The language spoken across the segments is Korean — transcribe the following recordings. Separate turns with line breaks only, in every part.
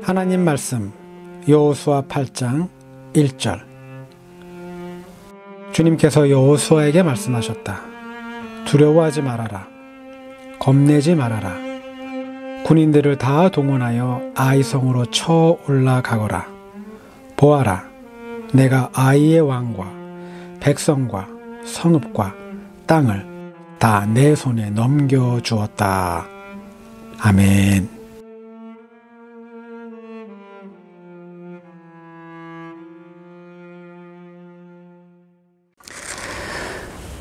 하나님 말씀 여호수아 8장 1절. 주님께서 여호수아에게 말씀하셨다. 두려워하지 말아라. 겁내지 말아라. 군인들을 다 동원하여 아이성으로 쳐 올라가거라. 보아라, 내가 아이의 왕과 백성과 성읍과 땅을 다 내 손에 넘겨주었다. 아멘.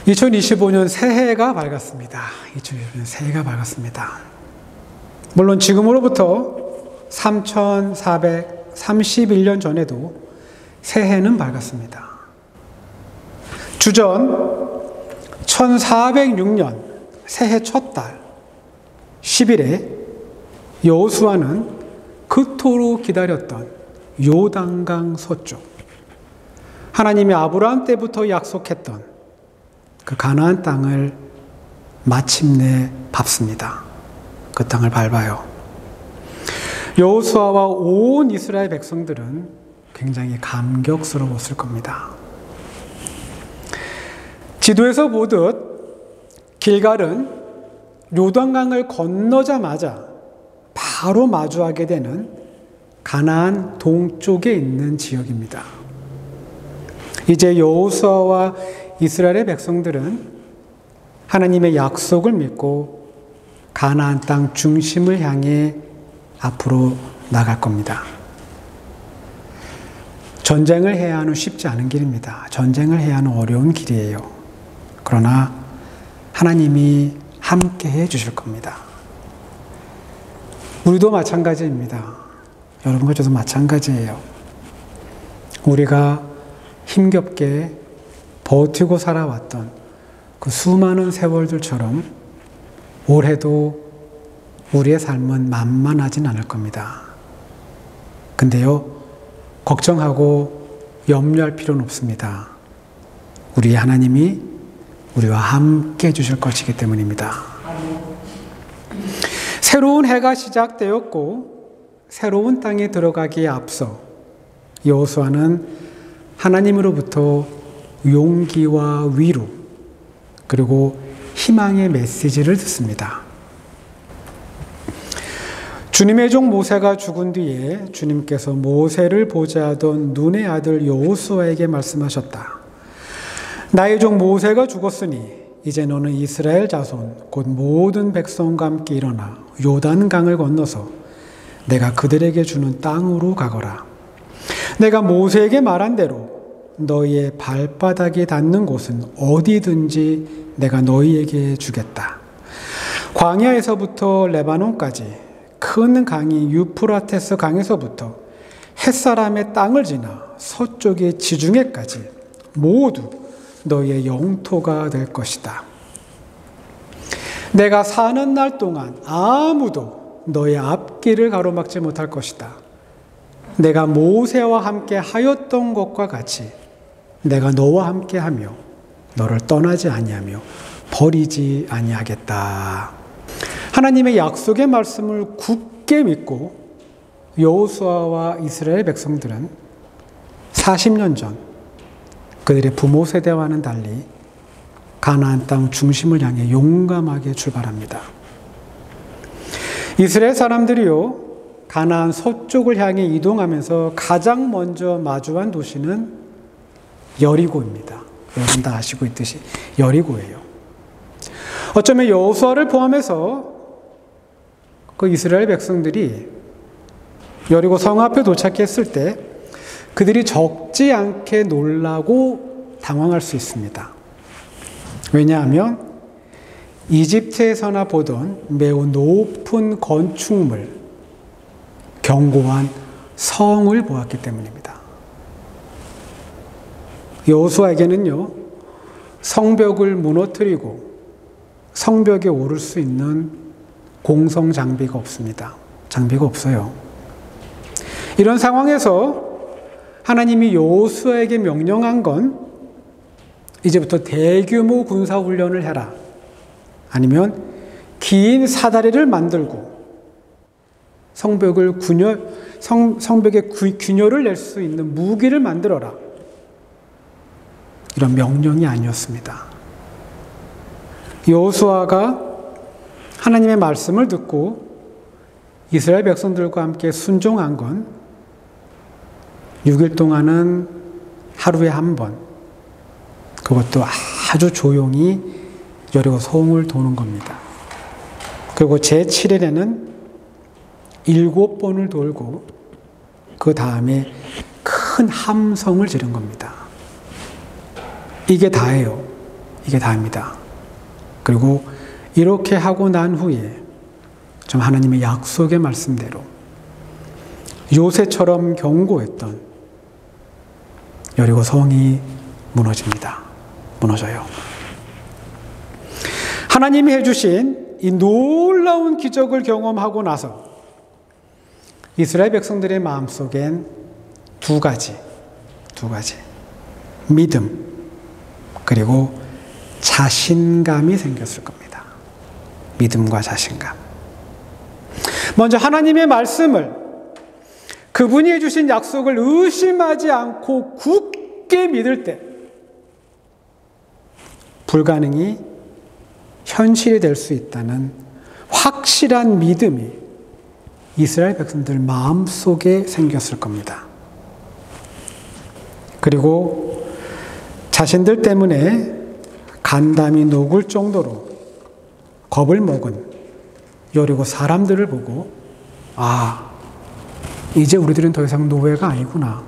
(2025년) 새해가 밝았습니다. 2025년 새해가 밝았습니다. 물론 지금으로부터 3431년 전에도 새해는 밝았습니다. 주전 1406년 새해 첫 달 10일에 여호수아는 그토록 기다렸던 요단강 서쪽, 하나님이 아브라함 때부터 약속했던 그 가나안 땅을 마침내 밟습니다. 그 땅을 밟아요. 여호수아와 온 이스라엘 백성들은 굉장히 감격스러웠을 겁니다. 지도에서 보듯 길갈은 요단강을 건너자마자 바로 마주하게 되는 가나안 동쪽에 있는 지역입니다. 이제 여호수아와 이스라엘의 백성들은 하나님의 약속을 믿고 가나안 땅 중심을 향해 앞으로 나갈 겁니다. 전쟁을 해야 하는 쉽지 않은 길입니다. 전쟁을 해야 하는 어려운 길이에요. 그러나 하나님이 함께 해 주실 겁니다. 우리도 마찬가지입니다. 여러분과 저도 마찬가지예요. 우리가 힘겹게 버티고 살아왔던 그 수많은 세월들처럼 올해도 우리의 삶은 만만하진 않을 겁니다. 근데요, 걱정하고 염려할 필요는 없습니다. 우리 하나님이 우리와 함께 해주실 것이기 때문입니다. 새로운 해가 시작되었고 새로운 땅에 들어가기에 앞서 여호수아는 하나님으로부터 용기와 위로 그리고 희망의 메시지를 듣습니다. 주님의 종 모세가 죽은 뒤에 주님께서 모세를 보좌하던 눈의 아들 여호수아에게 말씀하셨다. 나의 종 모세가 죽었으니 이제 너는 이스라엘 자손 곧 모든 백성과 함께 일어나 요단강을 건너서 내가 그들에게 주는 땅으로 가거라. 내가 모세에게 말한 대로 너희의 발바닥이 닿는 곳은 어디든지 내가 너희에게 주겠다. 광야에서부터 레바논까지 큰 강인 유프라테스 강에서부터 햇사람의 땅을 지나 서쪽의 지중해까지 모두 너희의 영토가 될 것이다. 내가 사는 날 동안 아무도 너의 앞길을 가로막지 못할 것이다. 내가 모세와 함께 하였던 것과 같이 내가 너와 함께 하며 너를 떠나지 아니하며 버리지 아니하겠다. 하나님의 약속의 말씀을 굳게 믿고 여호수아와 이스라엘 백성들은 40년 전 그들의 부모 세대와는 달리 가나안 땅 중심을 향해 용감하게 출발합니다. 이스라엘 사람들이요, 가나안 서쪽을 향해 이동하면서 가장 먼저 마주한 도시는 여리고입니다. 여러분 다 아시고 있듯이 여리고예요. 어쩌면 여호수아를 포함해서 그 이스라엘 백성들이 여리고 성 앞에 도착했을 때 그들이 적지 않게 놀라고 당황할 수 있습니다. 왜냐하면 이집트에서나 보던 매우 높은 건축물, 견고한 성을 보았기 때문입니다. 여호수아에게는요, 성벽을 무너뜨리고 성벽에 오를 수 있는 공성 장비가 없습니다. 장비가 없어요. 이런 상황에서 하나님이 여호수아에게 명령한 건 이제부터 대규모 군사훈련을 해라. 아니면 긴 사다리를 만들고 성벽에 균열을 낼 수 있는 무기를 만들어라. 이런 명령이 아니었습니다. 여호수아가 하나님의 말씀을 듣고 이스라엘 백성들과 함께 순종한 건 6일 동안은 하루에 한 번, 그것도 아주 조용히 여리고 성을 도는 겁니다. 그리고 제7일에는 7번을 돌고 그 다음에 큰 함성을 지른 겁니다. 이게 다예요. 이게 다입니다. 그리고 이렇게 하고 난 후에 좀 하나님의 약속의 말씀대로 요새처럼 견고했던 여리고 성이 무너집니다. 무너져요. 하나님이 해주신 이 놀라운 기적을 경험하고 나서 이스라엘 백성들의 마음속엔 두 가지. 믿음, 그리고 자신감이 생겼을 겁니다. 믿음과 자신감. 먼저 하나님의 말씀을, 그분이 해주신 약속을 의심하지 않고 굳게 믿을 때 불가능이 현실이 될 수 있다는 확실한 믿음이 이스라엘 백성들 마음속에 생겼을 겁니다. 그리고 자신들 때문에 간담이 녹을 정도로 겁을 먹은 여리고 사람들을 보고, 이제 우리들은 더 이상 노예가 아니구나.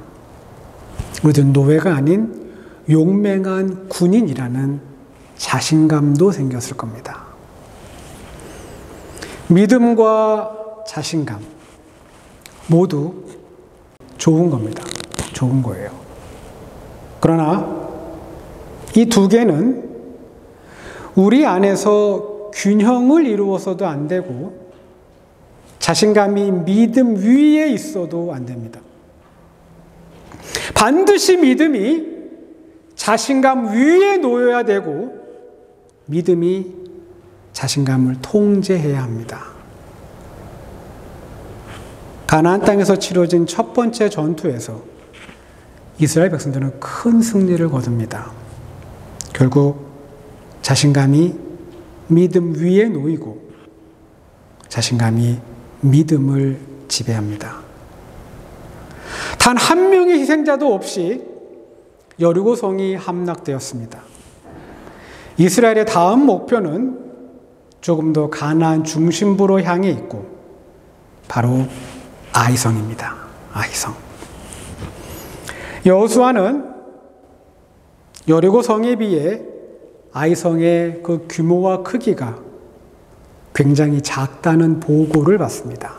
우리들은 노예가 아닌 용맹한 군인이라는 자신감도 생겼을 겁니다. 믿음과 자신감 모두 좋은 겁니다. 좋은 거예요. 그러나 이 두 개는 우리 안에서 균형을 이루어서도 안 되고 자신감이 믿음 위에 있어도 안 됩니다. 반드시 믿음이 자신감 위에 놓여야 되고 믿음이 자신감을 통제해야 합니다. 가나안 땅에서 치러진 첫 번째 전투에서 이스라엘 백성들은 큰 승리를 거둡니다. 결국 자신감이 믿음 위에 놓이고 자신감이 믿음을 지배합니다. 단 한 명의 희생자도 없이 여리고 성이 함락되었습니다. 이스라엘의 다음 목표는 조금 더 가나안 중심부로 향해 있고 바로 아이성입니다. 아이성. 여호수아는 여리고 성에 비해 아이성의 그 규모와 크기가 굉장히 작다는 보고를 받습니다.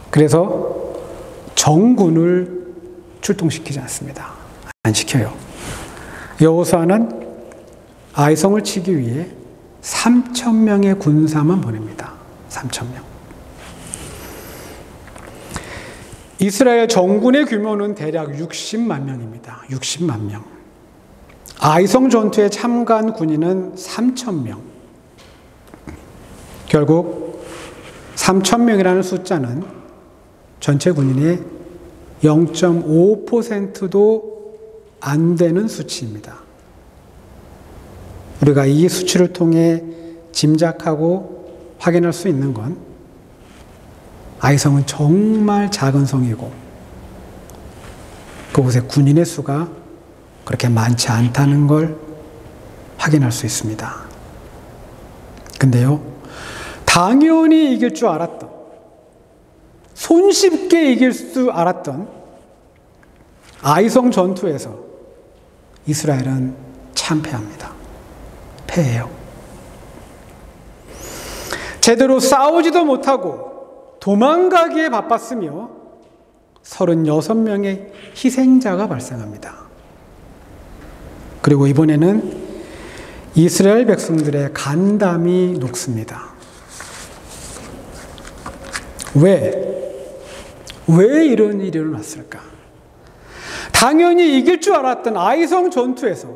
그래서 정군을 출동시키지 않습니다. 안 시켜요. 여호수아는 아이성을 치기 위해 3,000명의 군사만 보냅니다. 3,000명. 이스라엘 정군의 규모는 대략 60만 명입니다. 60만 명. 아이성 전투에 참가한 군인은 3,000명. 결국 3,000명이라는 숫자는 전체 군인의 0.5%도 안 되는 수치입니다. 우리가 이 수치를 통해 짐작하고 확인할 수 있는 건 아이성은 정말 작은 성이고 그곳에 군인의 수가 그렇게 많지 않다는 걸 확인할 수 있습니다. 근데요, 당연히 이길 줄 알았던, 손쉽게 이길 수 알았던 아이성 전투에서 이스라엘은 참패합니다. 패해요. 제대로 싸우지도 못하고 도망가기에 바빴으며 36명의 희생자가 발생합니다. 그리고 이번에는 이스라엘 백성들의 간담이 녹습니다. 왜 이런 일이 일어났을까? 당연히 이길 줄 알았던 아이성 전투에서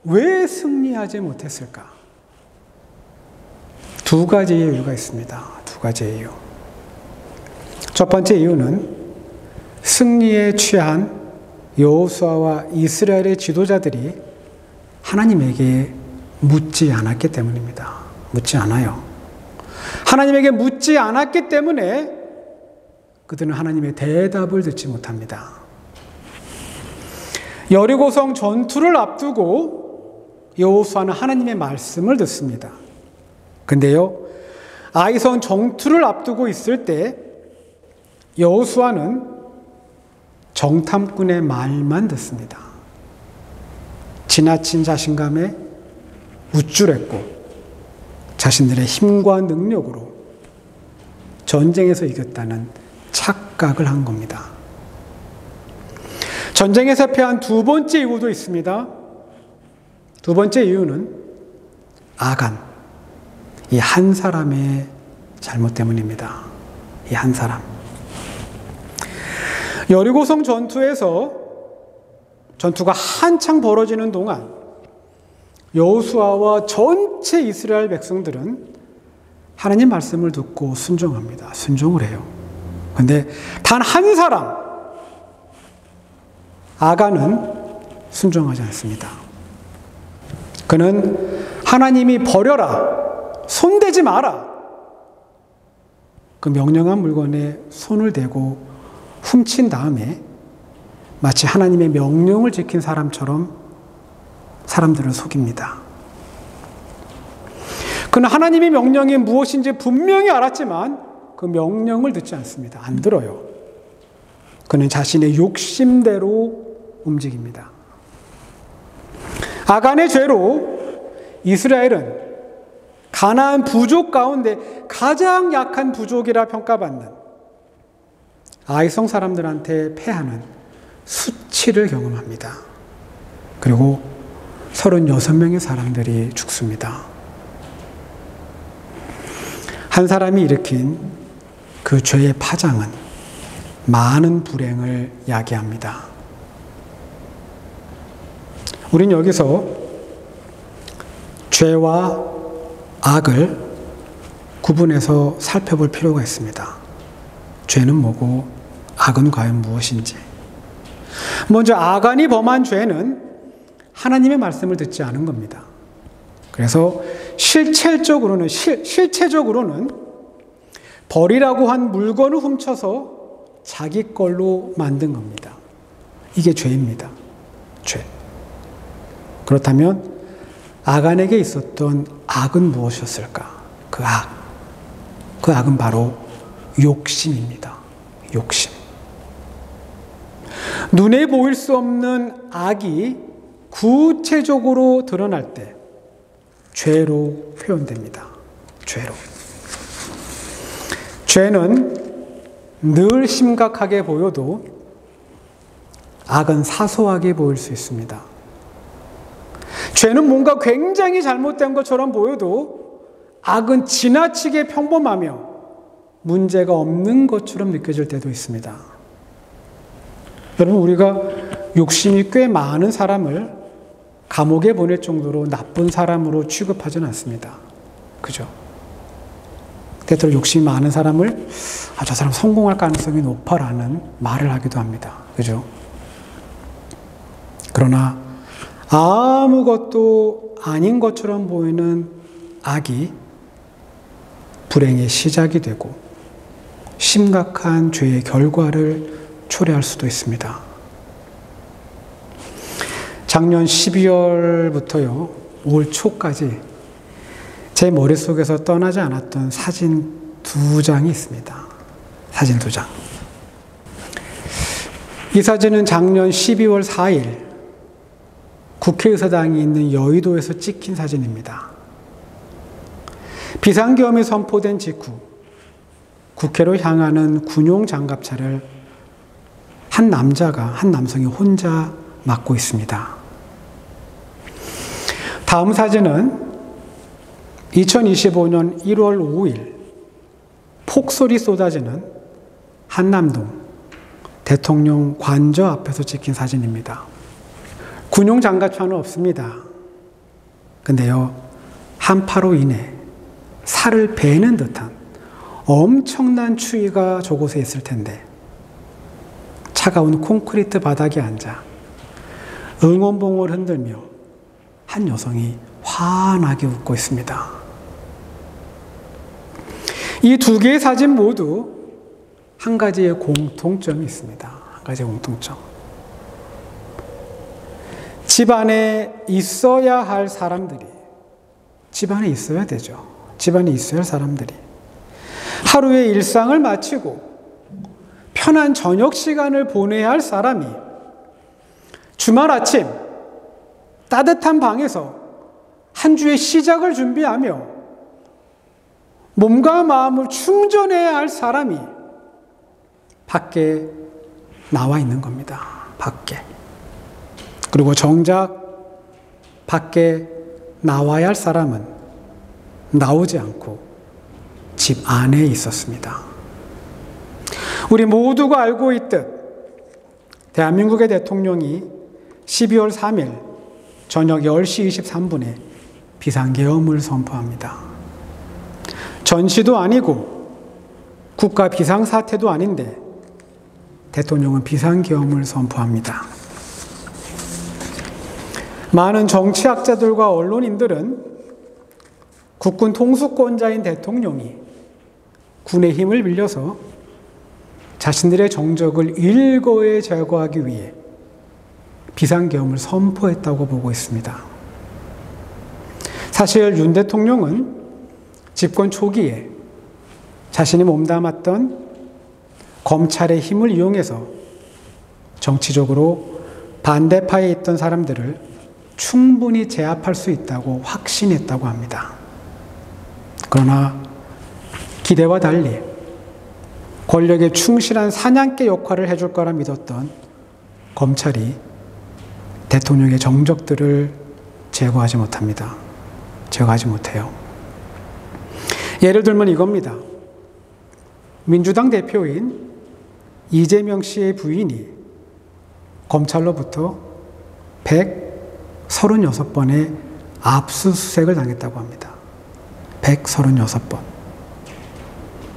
왜 승리하지 못했을까? 두 가지의 이유가 있습니다. 두 가지의 이유. 첫 번째 이유는 승리에 취한 여호수아와 이스라엘의 지도자들이 하나님에게 묻지 않았기 때문입니다. 묻지 않아요. 하나님에게 묻지 않았기 때문에 그들은 하나님의 대답을 듣지 못합니다. 여리고성 전투를 앞두고 여호수아는 하나님의 말씀을 듣습니다. 근데요, 아이성 전투를 앞두고 있을 때 여호수아는 정탐꾼의 말만 듣습니다. 지나친 자신감에 우쭐했고 자신들의 힘과 능력으로 전쟁에서 이겼다는 착각을 한 겁니다. 전쟁에서 패한 두 번째 이유도 있습니다. 두 번째 이유는 아간, 이 한 사람의 잘못 때문입니다. 이 한 사람. 여리고성 전투에서 전투가 한창 벌어지는 동안 여호수아와 전체 이스라엘 백성들은 하나님 말씀을 듣고 순종합니다. 순종을 해요. 그런데 단 한 사람, 아간은 순종하지 않습니다. 그는 하나님이 버려라, 손대지 마라, 그 명령한 물건에 손을 대고 훔친 다음에 마치 하나님의 명령을 지킨 사람처럼 사람들을 속입니다. 그는 하나님의 명령이 무엇인지 분명히 알았지만 그 명령을 듣지 않습니다. 안 들어요. 그는 자신의 욕심대로 움직입니다. 아간의 죄로 이스라엘은 가나안 부족 가운데 가장 약한 부족이라 평가받는 아이성 사람들한테 패하는 수치를 경험합니다. 그리고 36명의 사람들이 죽습니다. 한 사람이 일으킨 그 죄의 파장은 많은 불행을 야기합니다. 우린 여기서 죄와 악을 구분해서 살펴볼 필요가 있습니다. 죄는 뭐고 악은 과연 무엇인지. 먼저 아간이 범한 죄는 하나님의 말씀을 듣지 않은 겁니다. 그래서 실체적으로는 버리라고 한 물건을 훔쳐서 자기 걸로 만든 겁니다. 이게 죄입니다. 죄. 그렇다면 아간에게 있었던 악은 무엇이었을까? 그 악은 바로 욕심입니다. 욕심. 눈에 보일 수 없는 악이 구체적으로 드러날 때 죄로 표현됩니다. 죄로. 죄는 늘 심각하게 보여도 악은 사소하게 보일 수 있습니다. 죄는 뭔가 굉장히 잘못된 것처럼 보여도 악은 지나치게 평범하며 문제가 없는 것처럼 느껴질 때도 있습니다. 여러분, 우리가 욕심이 꽤 많은 사람을 감옥에 보낼 정도로 나쁜 사람으로 취급하지는 않습니다. 그죠? 때때로 욕심이 많은 사람을 저 사람 성공할 가능성이 높아라는 말을 하기도 합니다. 그죠? 그러나 아무것도 아닌 것처럼 보이는 악이 불행의 시작이 되고 심각한 죄의 결과를 초래할 수도 있습니다. 작년 12월부터요, 올 초까지 제 머릿속에서 떠나지 않았던 사진 2장이 있습니다. 사진 2장. 이 사진은 작년 12월 4일 국회의사당이 있는 여의도에서 찍힌 사진입니다. 비상계엄이 선포된 직후 국회로 향하는 군용 장갑차를 한 남성이 혼자 맡고 있습니다. 다음 사진은 2025년 1월 5일 폭설이 쏟아지는 한남동 대통령 관저 앞에서 찍힌 사진입니다. 군용 장갑차는 없습니다. 근데요, 한파로 인해 살을 베는 듯한 엄청난 추위가 저곳에 있을 텐데 차가운 콘크리트 바닥에 앉아 응원봉을 흔들며 한 여성이 환하게 웃고 있습니다. 이 두 개의 사진 모두 한 가지의 공통점이 있습니다. 한 가지의 공통점. 집안에 있어야 할 사람들이 집안에 있어야 되죠. 집안에 있어야 할 사람들이 하루의 일상을 마치고 편한 저녁 시간을 보내야 할 사람이 주말 아침 따뜻한 방에서 한 주의 시작을 준비하며 몸과 마음을 충전해야 할 사람이 밖에 나와 있는 겁니다. 밖에. 그리고 정작 밖에 나와야 할 사람은 나오지 않고 집 안에 있었습니다. 우리 모두가 알고 있듯 대한민국의 대통령이 12월 3일 저녁 10시 23분에 비상계엄을 선포합니다. 전시도 아니고 국가 비상사태도 아닌데 대통령은 비상계엄을 선포합니다. 많은 정치학자들과 언론인들은 국군 통수권자인 대통령이 군의 힘을 빌려서 자신들의 정적을 일거에 제거하기 위해 비상계엄을 선포했다고 보고 있습니다. 사실 윤 대통령은 집권 초기에 자신이 몸담았던 검찰의 힘을 이용해서 정치적으로 반대파에 있던 사람들을 충분히 제압할 수 있다고 확신했다고 합니다. 그러나 기대와 달리 권력에 충실한 사냥개 역할을 해줄 거라 믿었던 검찰이 대통령의 정적들을 제거하지 못합니다. 제거하지 못해요. 예를 들면 이겁니다. 민주당 대표인 이재명 씨의 부인이 검찰로부터 136번의 압수수색을 당했다고 합니다. 136번.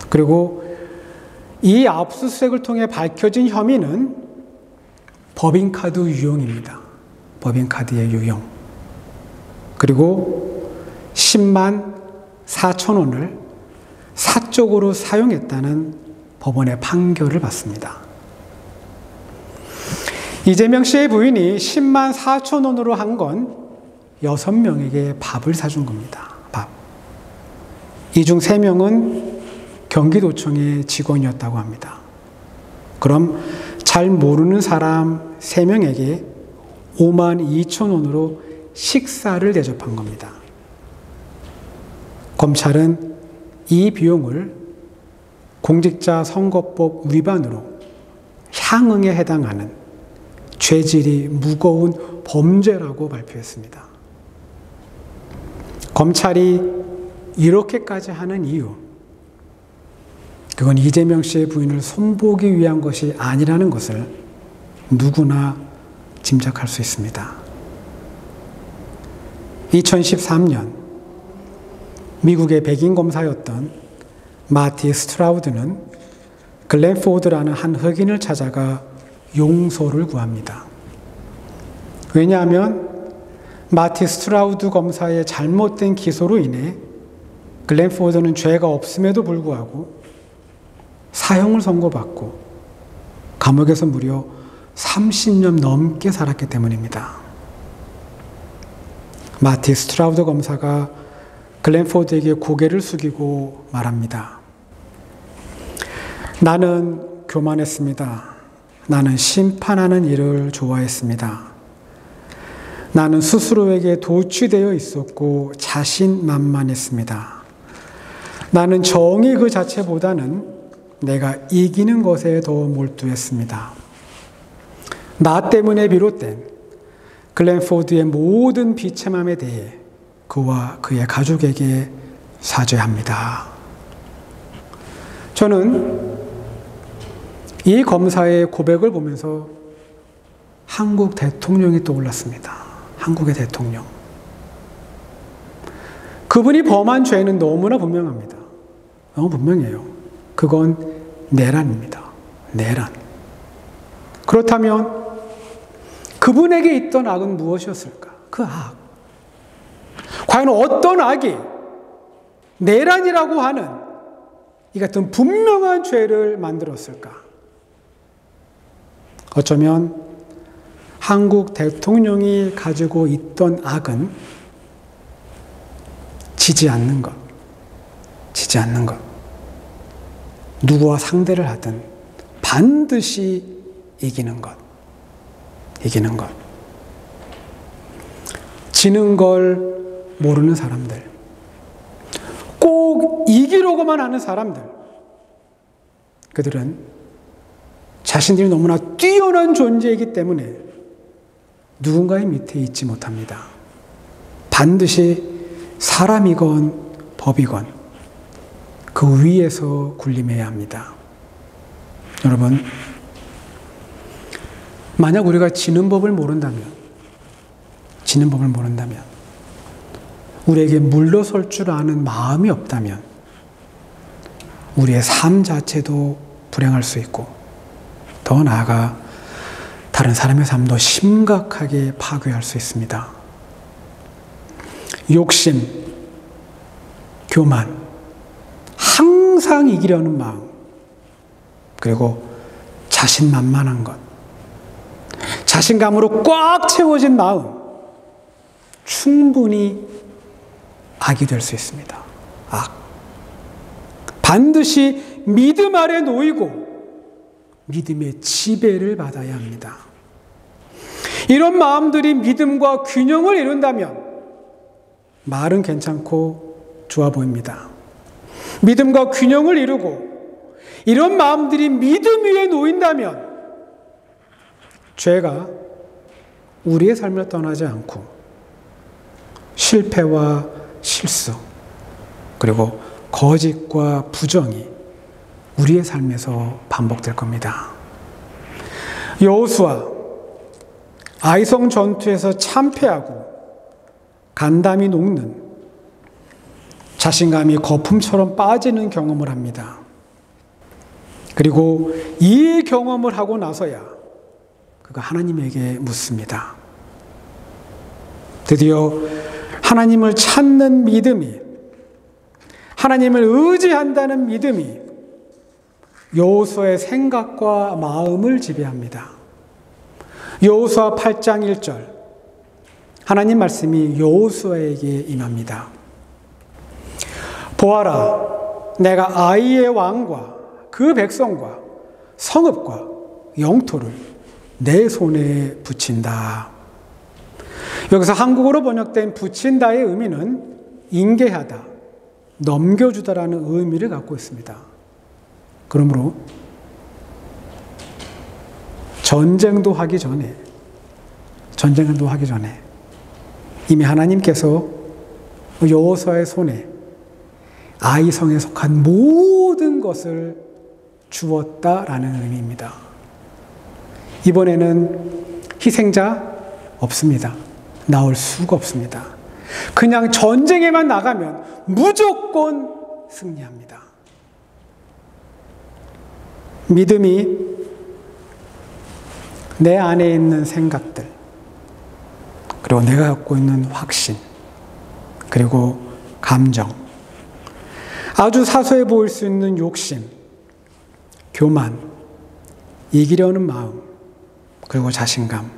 그리고 이 압수수색을 통해 밝혀진 혐의는 법인카드 유용입니다. 법인카드의 유용. 그리고 10만 4천 원을 사적으로 사용했다는 법원의 판결을 받습니다. 이재명 씨의 부인이 10만 4천 원으로 한 건 6명에게 밥을 사준 겁니다. 밥. 이 중 3명은 경기도청의 직원이었다고 합니다. 그럼 잘 모르는 사람 3명에게 5만 2천 원으로 식사를 대접한 겁니다. 검찰은 이 비용을 공직자 선거법 위반으로 향응에 해당하는 죄질이 무거운 범죄라고 발표했습니다. 검찰이 이렇게까지 하는 이유, 그건 이재명 씨의 부인을 손보기 위한 것이 아니라는 것을 누구나 짐작할 수 있습니다. 2013년 미국의 백인 검사였던 마티 스트라우드는 글렌포드라는 한 흑인을 찾아가 용서를 구합니다. 왜냐하면 마티 스트라우드 검사의 잘못된 기소로 인해 글렌포드는 죄가 없음에도 불구하고 사형을 선고받고 감옥에서 무려 30년 넘게 살았기 때문입니다. 마티 스트라우드 검사가 글렌포드에게 고개를 숙이고 말합니다. 나는 교만했습니다. 나는 심판하는 일을 좋아했습니다. 나는 스스로에게 도취되어 있었고 자신만만했습니다. 나는 정의 그 자체보다는 내가 이기는 것에 더 몰두했습니다. 나 때문에 비롯된 글렌포드의 모든 비참함에 대해 그와 그의 가족에게 사죄합니다. 저는 이 검사의 고백을 보면서 한국 대통령이 떠올랐습니다. 한국의 대통령. 그분이 범한 죄는 너무나 분명합니다. 너무 분명해요. 그건 내란입니다. 내란. 그렇다면 그분에게 있던 악은 무엇이었을까? 그 악. 과연 어떤 악이 내란이라고 하는 이 같은 분명한 죄를 만들었을까? 어쩌면 한국 대통령이 가지고 있던 악은 지지 않는 것. 지지 않는 것. 누구와 상대를 하든 반드시 이기는 것. 이기는 것. 지는 걸 모르는 사람들. 꼭 이기려고만 하는 사람들. 그들은 자신들이 너무나 뛰어난 존재이기 때문에 누군가의 밑에 있지 못합니다. 반드시 사람이건 법이건 그 위에서 군림해야 합니다. 여러분, 만약 우리가 지는 법을 모른다면, 우리에게 물러설 줄 아는 마음이 없다면 우리의 삶 자체도 불행할 수 있고 더 나아가 다른 사람의 삶도 심각하게 파괴할 수 있습니다. 욕심, 교만, 항상 이기려는 마음, 그리고 자신만만한 것, 자신감으로 꽉 채워진 마음, 충분히 악이 될 수 있습니다. 악. 반드시 믿음 아래 놓이고 믿음의 지배를 받아야 합니다. 이런 마음들이 믿음과 균형을 이룬다면 말은 괜찮고 좋아 보입니다. 믿음과 균형을 이루고 이런 마음들이 믿음 위에 놓인다면 죄가 우리의 삶을 떠나지 않고 실패와 실수 그리고 거짓과 부정이 우리의 삶에서 반복될 겁니다. 여호수아 아이성 전투에서 참패하고 간담이 녹는 자신감이 거품처럼 빠지는 경험을 합니다. 그리고 이 경험을 하고 나서야 그가 하나님에게 묻습니다. 드디어 하나님을 찾는 믿음이, 하나님을 의지한다는 믿음이 여호수아의 생각과 마음을 지배합니다. 여호수아 8장 1절 하나님 말씀이 여호수아에게 임합니다. 보아라, 내가 아이의 왕과 그 백성과 성읍과 영토를 내 손에 붙인다. 여기서 한국어로 번역된 붙인다의 의미는 인계하다, 넘겨주다라는 의미를 갖고 있습니다. 그러므로 전쟁도 하기 전에 이미 하나님께서 여호수아의 손에 아이성에 속한 모든 것을 주었다라는 의미입니다. 이번에는 희생자 없습니다. 나올 수가 없습니다. 그냥 전쟁에만 나가면 무조건 승리합니다. 믿음이 내 안에 있는 생각들, 그리고 내가 갖고 있는 확신, 그리고 감정, 아주 사소해 보일 수 있는 욕심, 교만, 이기려는 마음, 그리고 자신감,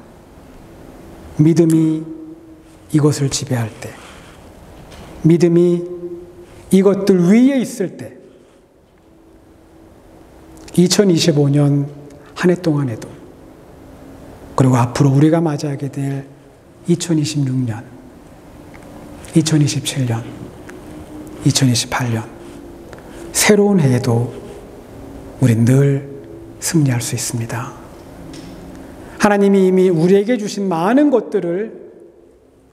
믿음이 이것을 지배할 때, 믿음이 이것들 위에 있을 때, 2025년 한 해 동안에도, 그리고 앞으로 우리가 맞이하게 될 2026년, 2027년, 2028년, 새로운 해에도 우린 늘 승리할 수 있습니다. 하나님이 이미 우리에게 주신 많은 것들을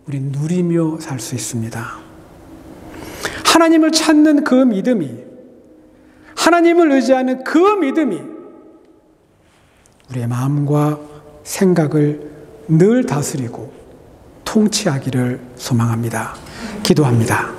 우린 누리며 살 수 있습니다. 하나님을 찾는 그 믿음이, 하나님을 의지하는 그 믿음이 우리의 마음과 생각을 늘 다스리고 통치하기를 소망합니다. 기도합니다.